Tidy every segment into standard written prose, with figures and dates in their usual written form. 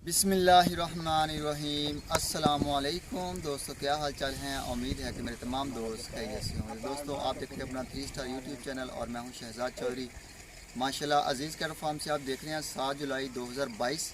बिस्मिल्लाहिर्रहमानिर्रहीम। अस्सलामुअलैकुम दोस्तों, क्या हाल चाल हैं। उम्मीद है कि मेरे तमाम दोस्त खैरियत से होंगे। दोस्तों, आप देख रहे हैं अपना 3 स्टार यूट्यूब चैनल और मैं हूं शहजाद चौधरी। माशाल्लाह अजीज़ कैटल फार्म से आप देख रहे हैं 7 जुलाई 2022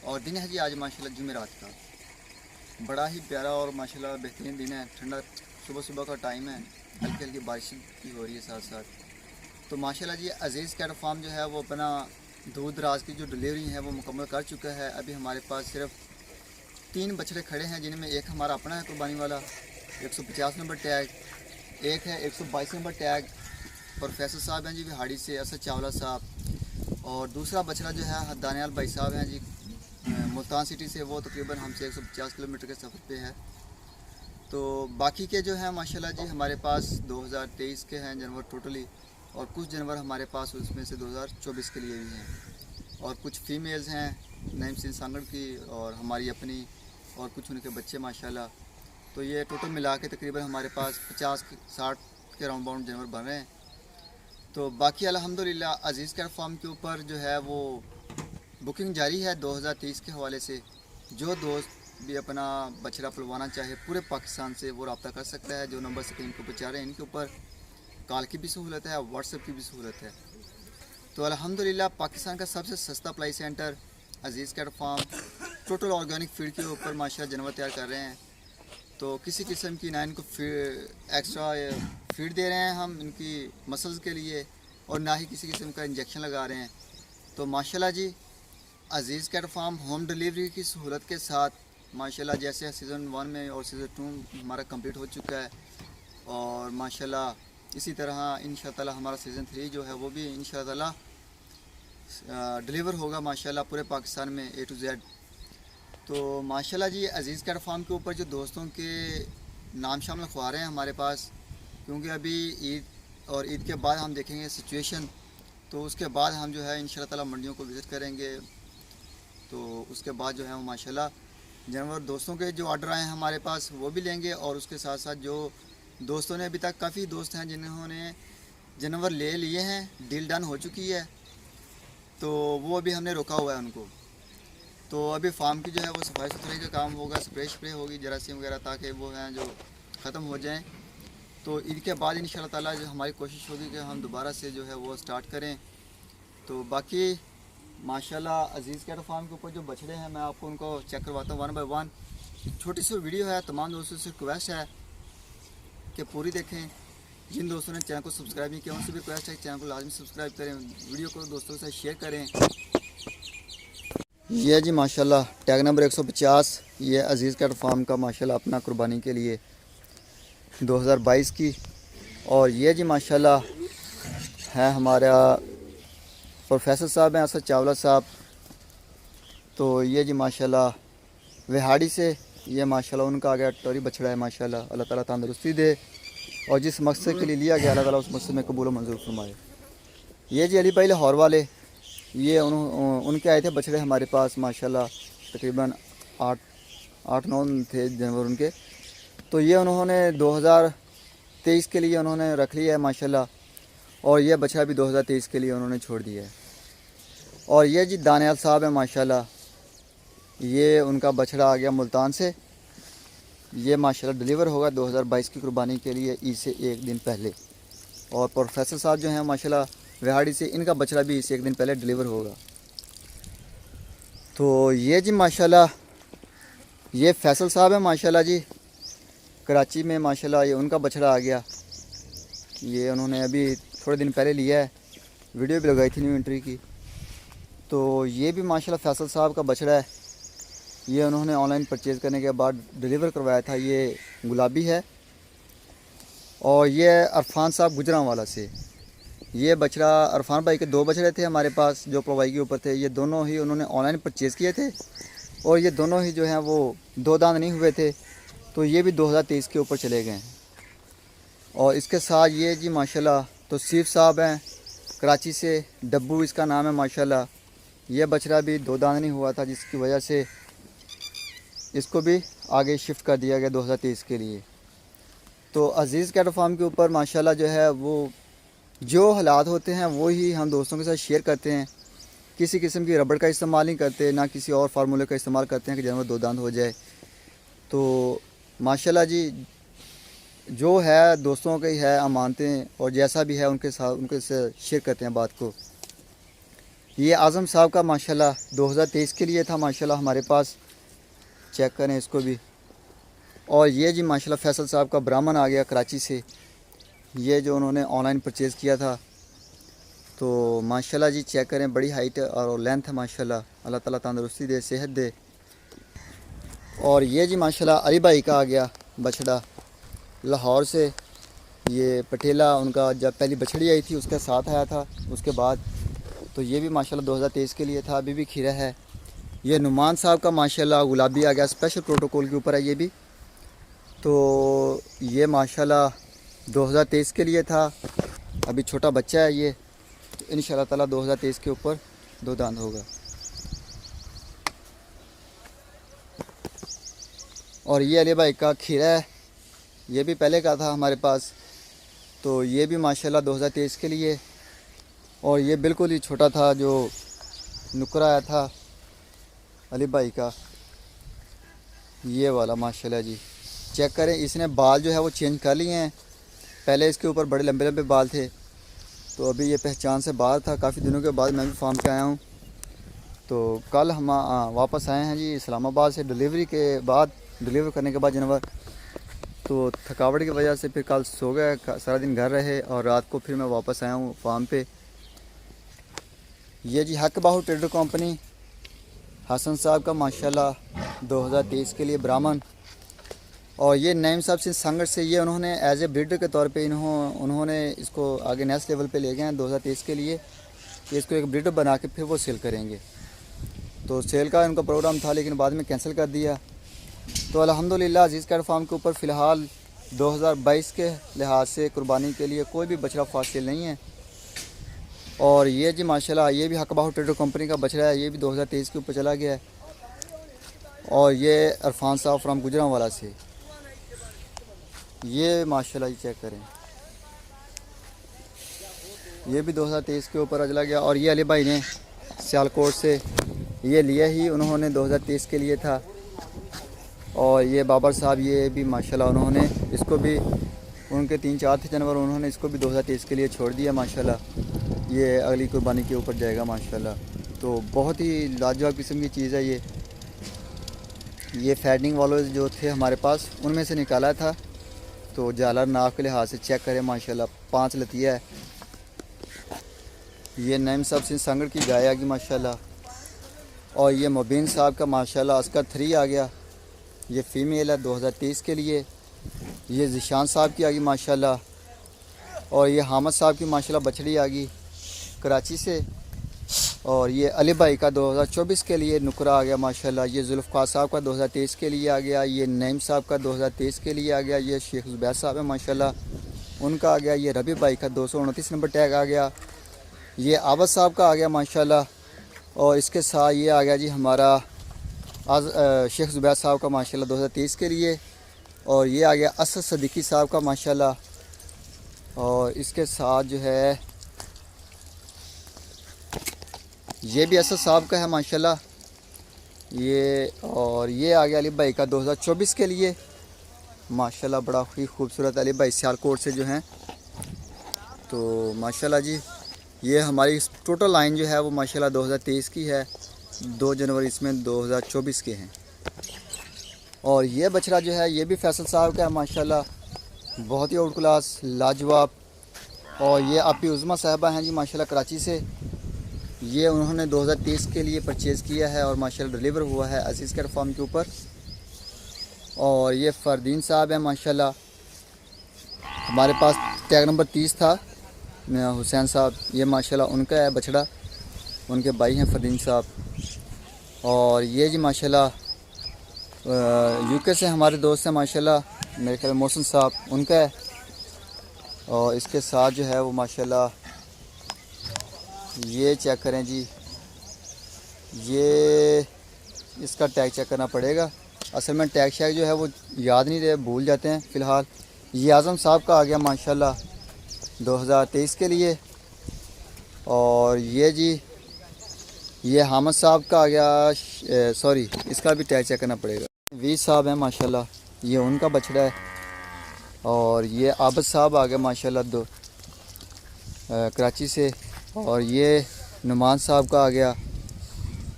और दिन है जी आज माशाल्लाह जुमेरात का। बड़ा ही प्यारा और माशाल्लाह बेहतरीन दिन है। ठंडा सुबह सुबह का टाइम है, हल्की हल्की बारिश भी हो रही है साथ साथ। तो माशाल्लाह जी अजीज़ कैटल फार्म जो है वो अपना दूर दराज की जो डिलीवरी है वो मुकम्मल कर चुका है। अभी हमारे पास सिर्फ 3 बछड़े खड़े हैं, जिनमें एक हमारा अपना है कुर्बानी वाला 150 नंबर टैग, एक है 122 नंबर टैग प्रोफेसर साहब हैं जी विहाड़ी से, असद चावला साहब, और दूसरा बछड़ा जो है दानियाल भाई साहब हैं जी मुल्तान सिटी से, वो तकरीबन हमसे 150 किलोमीटर के सफ़र पे है। तो बाकी के जो हैं माशाल्लाह जी हमारे पास 2023 के हैं जानवर टोटली, और कुछ जानवर हमारे पास उसमें से 2024 के लिए भी हैं, और कुछ फीमेल्स हैं नईम सिंह सांगड़ की और हमारी अपनी, और कुछ उनके बच्चे माशाल्लाह। तो ये टोटल मिला के तकरीबन हमारे पास 50-60 के राउंड बाउंड जानवर बन रहे हैं। तो बाकी अल्हम्दुलिल्लाह अजीज़ कैटल फार्म के ऊपर जो है वो बुकिंग जारी है 2023 के हवाले से। जो दोस्त भी अपना बछड़ा पलवाना चाहे पूरे पाकिस्तान से वो रब्ता कर सकता है। जो नंबर स्क्रीन के ऊपर चाह रहे हैं इनके ऊपर कॉल की भी सहूलत है, व्हाट्सएप की भी सहूलत है। तो अल्हम्दुलिल्लाह पाकिस्तान का सबसे सस्ता ply centre Aziz cattle farm total organic feed के ऊपर माशाल्लाह जानवर तैयार कर रहे हैं। तो किसी किस्म की ना इनको एक्स्ट्रा फीड दे रहे हैं हम इनकी मसल्स के लिए, और ना ही किसी किस्म का इंजेक्शन लगा रहे हैं। तो माशाल्लाह जी अजीज़ कैटल फार्म होम डिलीवरी की सहूलत के साथ माशाल्लाह जैसे सीज़न 1 में और सीज़न 2 हमारा कंप्लीट हो चुका है, और माशाल्लाह इसी तरह इंशाअल्लाह हमारा सीज़न 3 जो है वो भी इंशाअल्लाह डिलीवर होगा माशाल्लाह पूरे पाकिस्तान में A to Z। तो माशाल्लाह जी अजीज़ कैटल फार्म के ऊपर जो दोस्तों के नाम शामिल ख्वा रहे हैं हमारे पास, क्योंकि अभी ईद और ईद के बाद हम देखेंगे सिचुएशन, तो उसके बाद हम जो है इंशाअल्लाह मंडियों को विज़िट करेंगे। तो उसके बाद जो है वो माशाल्लाह जानवर दोस्तों के जो ऑर्डर आए हैं हमारे पास वो भी लेंगे, और उसके साथ साथ जो दोस्तों ने अभी तक काफ़ी दोस्त हैं जिन्होंने जानवर ले लिए हैं, डील डन हो चुकी है, तो वो अभी हमने रोका हुआ है उनको। तो अभी फार्म की जो है वो सफाई सुथराई का काम होगा, स्प्रे होगी जरासीम वगैरह, ताकि वो हैं जो ख़त्म हो जाएं। तो ईद के बाद इंशाअल्लाह ताला जो हमारी कोशिश होगी कि हम दोबारा से जो है वो स्टार्ट करें। तो बाकी माशाल्लाह अजीज़ कैटल फार्म के ऊपर जो बछड़े हैं मैं आपको उनको चेक करवाता हूँ 1 बाय 1। छोटी सी वीडियो है, तमाम दोस्तों से रिक्वेस्ट है कि पूरी देखें। जिन दोस्तों ने चैनल को सब्सक्राइब नहीं किया उनसे भी रिक्वेस्ट है कि चैनल को लाजमी सब्सक्राइब करें, वीडियो को दोस्तों के साथ शेयर करें। ये जी माशाल्लाह टैग नंबर 150, ये अजीज़ कैटल फार्म का माशाल्लाह अपना कुर्बानी के लिए 2022 की। और ये जी माशाल्लाह है हमारा प्रोफेसर साहब हैं असद चावला साहब। तो ये जी माशाल्लाह विहाड़ी से, ये माशाल्लाह उनका आ गया टोरी बछड़ा है माशाल्लाह। अल्लाह ताला तंदुरुस्ती दे और जिस मकसद के लिए लिया गया अल्लाह ताला उस मकसद में कबूल मंजूर फरमाए। ये जी अली भाई लाहौर वाले, ये उनके आए थे बछड़े हमारे पास माशाल्लाह, तकरीबन 8-9 थे जानवर उनके। तो ये उन्होंने 2023 के लिए उन्होंने रख लिया है माशाल्लाह, और ये बछड़ा भी 2023 के लिए उन्होंने छोड़ दिया है। और ये जी दानियाल साहब है माशाल्लाह, ये उनका बछड़ा आ गया मुल्तान से, ये माशाल्लाह डिलीवर होगा 2022 की कुर्बानी के लिए ईद से 1 दिन पहले। और प्रोफेसर साहब जो हैं माशाल्लाह विहाड़ी से, इनका बछड़ा भी ईद से 1 दिन पहले डिलीवर होगा। तो ये जी माशाल्लाह ये फैसल साहब है माशाल्लाह जी कराची में माशाल्लाह, ये उनका बछड़ा आ गया, ये उन्होंने अभी थोड़े दिन पहले लिया है, वीडियो भी लगाई थी न्यू एंट्री की। तो ये भी माशाल्लाह फैसल साहब का बछड़ा है, ये उन्होंने ऑनलाइन परचेज़ करने के बाद डिलीवर करवाया था। ये गुलाबी है। और ये अरफान साहब गुजरांवाला से, ये बछड़ा अरफान भाई के 2 बछड़े थे हमारे पास जो प्रोवाई के ऊपर थे, ये दोनों ही उन्होंने ऑनलाइन परचेज़ किए थे, और ये दोनों ही जो हैं वो 2 दांत नहीं हुए थे, तो ये भी 2023 के ऊपर चले गए। और इसके साथ ये जी माशाल्लाह तौसीफ साहब हैं कराची से, डब्बू इसका नाम है माशाल्लाह, ये बछड़ा भी 2 दांत नहीं हुआ था, जिसकी वजह से इसको भी आगे शिफ्ट कर दिया गया 2023 के लिए। तो अजीज़ कैटल फार्म के ऊपर माशाल्लाह जो है वो जो हालात होते हैं वो ही हम दोस्तों के साथ शेयर करते हैं। किसी किस्म की रबड़ का इस्तेमाल नहीं करते, ना किसी और फार्मूले का इस्तेमाल करते हैं कि जानवर दो दांत हो जाए। तो माशाल्लाह जी जो है दोस्तों का ही है, अमानतें और जैसा भी है उनके साथ उनके से शेयर करते हैं बात को। ये आज़म साहब का माशाल्लाह 2023 के लिए था माशाल्लाह हमारे पास, चेक करें इसको भी। और ये जी माशाल्लाह फैसल साहब का ब्राह्मण आ गया कराची से, ये जो उन्होंने ऑनलाइन परचेज़ किया था। तो माशाल्लाह जी चेक करें, बड़ी हाइट और लेंथ है माशाल्लाह, अल्लाह ताला तंदुरुस्ती दे, सेहत दे। और ये जी माशाल्लाह अली भाई का आ गया बछड़ा लाहौर से, ये पटेला उनका जब पहली बछड़ी आई थी उसके साथ आया था उसके बाद। तो ये भी माशाल्लाह 2023 के लिए था, अभी भी खीरा है। ये नुमान साहब का माशाल्लाह गुलाबी आ गया, स्पेशल प्रोटोकॉल के ऊपर है ये भी। तो ये माशाल्लाह 2023 के लिए था, अभी छोटा बच्चा है ये, तो इंशाल्लाह ताला 2023 के ऊपर दो दांत होगा। और ये अली भाई का खीरा है, ये भी पहले का था हमारे पास, तो ये भी माशाल्लाह 2023 के लिए। और ये बिल्कुल ही छोटा था जो नुकरा आया था अली भाई का, ये वाला माशाल्लाह जी चेक करें। इसने बाल जो है वो चेंज कर लिए हैं, पहले इसके ऊपर बड़े लंबे लंबे बाल थे, तो अभी ये पहचान से बाहर था। काफ़ी दिनों के बाद मैं भी फार्म पे आया हूँ। तो कल हम वापस आए हैं जी इस्लामाबाद से, डिलीवर करने के बाद जानवर, तो थकावट की वजह से फिर कल सो गए, सारा दिन घर रहे और रात को फिर मैं वापस आया हूँ फार्म पे। ये जी हक बाहू ट्रेडर कंपनी हसन साहब का माशाल्लाह 2023 के लिए ब्राह्मण। और ये नईम साहब से संगठ से, ये उन्होंने एज ए ब्रीडर के तौर पे उन्होंने इसको आगे नेक्स्ट लेवल पे ले गए हैं 2023 के लिए, कि इसको एक ब्रीडर बना के फिर वो सेल करेंगे। तो सेल का इनका प्रोग्राम था लेकिन बाद में कैंसिल कर दिया। तो अल्हम्दुलिल्लाह अजीज़ कैट फार्म के ऊपर फ़िलहाल 2022 के लिहाज से कुर्बानी के लिए कोई भी बछड़ा फासिल नहीं है। और ये जी माशाल्लाह ये भी हक बाहू ट्रेडर कंपनी का बछड़ा है, ये भी 2023 के ऊपर चला गया है। और ये अरफान साहब फ्राम गुजरांवाला से, ये माशाल्लाह चेक करें, ये भी 2023 के ऊपर चला गया। और ये अली भाई ने सियालकोट से ये लिया ही उन्होंने 2023 के लिए था। और ये बाबर साहब, ये भी माशाल्लाह उन्होंने इसको भी, उनके 3-4 थे जानवर, उन्होंने इसको भी 2023 के लिए छोड़ दिया माशाल्लाह। ये अगली कुर्बानी के ऊपर जाएगा माशाल्लाह। तो बहुत ही लाजवाब किस्म की चीज़ है ये फैडिंग वाले जो थे हमारे पास उनमें से निकाला था। तो जालर नाफ के लिहाज से चेक करें माशाल्लाह 5 लतिया है। ये नईम साहब सिंह संगड़ की गाय आ गई माशाल्लाह। और ये मुबीन साहब का माशाल्लाह अस्कर 3 आ गया, ये फ़ीमेल है 2023 के लिए। ये ज़िशान साहब की आ गई माशाल्लाह। और ये हामद साहब की माशाल्लाह बछड़ी आ गई कराची से। और ये अली भाई का 2024 के लिए नुकरा आ गया माशाल्लाह। ये जुल्फ़कार साहब का 2023 के लिए आ गया। ये नईम साहब का 2023 के लिए आ गया। ये शेख ज़ुबैर साहब है माशाल्लाह, उनका आ गया। ये रबी भाई का 229 नंबर टैग आ गया। ये आबद साहब का आ गया माशाल्लाह। और इसके साथ ये आ गया जी हमारा आज शेख ज़ुबैर साहब का माशाल्लाह 2023 के लिए। और ये आ गया असद सदीकी साहब का माशाल्लाह। और इसके साथ जो है ये भी असद साहब का है माशाल्लाह ये। और ये आ गया अली भाई का 2024 के लिए माशाल्लाह, बड़ा ही खूबसूरत अली भाई सियालकोट से जो हैं। तो माशाल्लाह जी ये हमारी टोटल लाइन जो है वो माशाल्लाह 2023 की है, 2 जनवरी इसमें 2024 के हैं। और ये बछड़ा जो है ये भी फैसल साहब का है माशाल्लाह, बहुत ही आउट क्लास लाजवाब। और ये आपकी उज़मा साहबा हैं जी माशाल्लाह कराची से, ये उन्होंने 2023 के लिए परचेज़ किया है और माशाल्लाह डिलीवर हुआ है अजीज़ कैट फार्म के ऊपर। और ये फ़रदीन साहब हैं माशाल्लाह, हमारे पास टैग नंबर 30 था, हुसैन साहब, ये माशाल्लाह उनका है बछड़ा, उनके भाई हैं फ़रदीन साहब। और ये जी माशाल्लाह यूके से हमारे दोस्त हैं माशाल्लाह, मेरे ख्याल मोहसिन साहब, उनका है। और इसके साथ जो है वो माशाल्लाह ये चेक करें जी, ये इसका टैग चेक करना पड़ेगा, असल में टैग शैग जो है वो याद नहीं रहे, भूल जाते हैं फ़िलहाल। ये आज़म साहब का आ गया माशाल्लाह 2023 के लिए। और ये जी ये हामिद साहब का आ गया, सॉरी इसका भी टैग चेक करना पड़ेगा। वीर साहब हैं माशाल्लाह, ये उनका बछड़ा है। और ये आबिद साहब आ गया माशाल्लाह कराची से। और ये नुमान साहब का आ गया,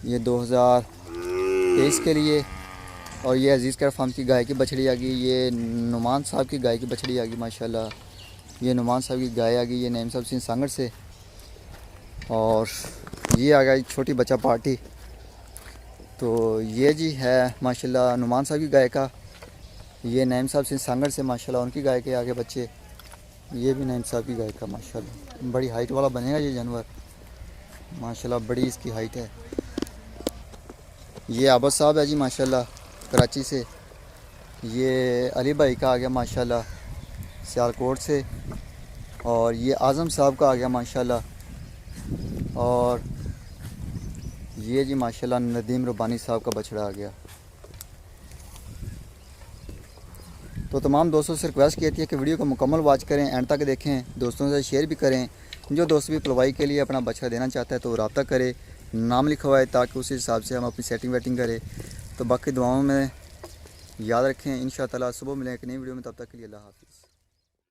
ये 2023 के लिए। और ये अजीज़ केयर फार्म की गाय की बछड़ी आ गई। ये नुमान साहब की गाय की बछड़ी आ गई माशाल्लाह। ये नुमान साहब की गाय आ गई, ये नईम साहब सिंह सांगड़ से। और ये आ गई छोटी बच्चा पार्टी। तो ये जी है माशाल्लाह नुमान साहब की गाय का। ये नईम साहब सिंह सांगड़ से माशाल्लाह उनकी गाय के आगे बच्चे। ये भी नईम साहब की गाय का माशाल्लाह बड़ी हाइट वाला बनेगा ये जानवर माशाल्लाह, बड़ी इसकी हाइट है। ये आबिद साहब है जी माशाल्लाह कराची से। ये अली भाई का आ गया माशाल्लाह सियालकोट से। और ये आज़म साहब का आ गया माशाल्लाह। और ये जी माशाल्लाह नदीम रब्बानी साहब का बछड़ा आ गया। तो तमाम दोस्तों से रिक्वेस्ट की है कि वीडियो को मुकम्मल वॉच करें, एंड तक देखें, दोस्तों से शेयर भी करें। जो दोस्त भी पलवाई के लिए अपना बछड़ा देना चाहता है तो रब्ता करे, नाम लिखवाए, ताकि उस हिसाब से हम अपनी सेटिंग वेटिंग करें। तो बाकी दुआओं में याद रखें, इंशाअल्लाह सुबह मिलें एक नई वीडियो में, तब तक के लिए अल्लाह हाफ़िज़।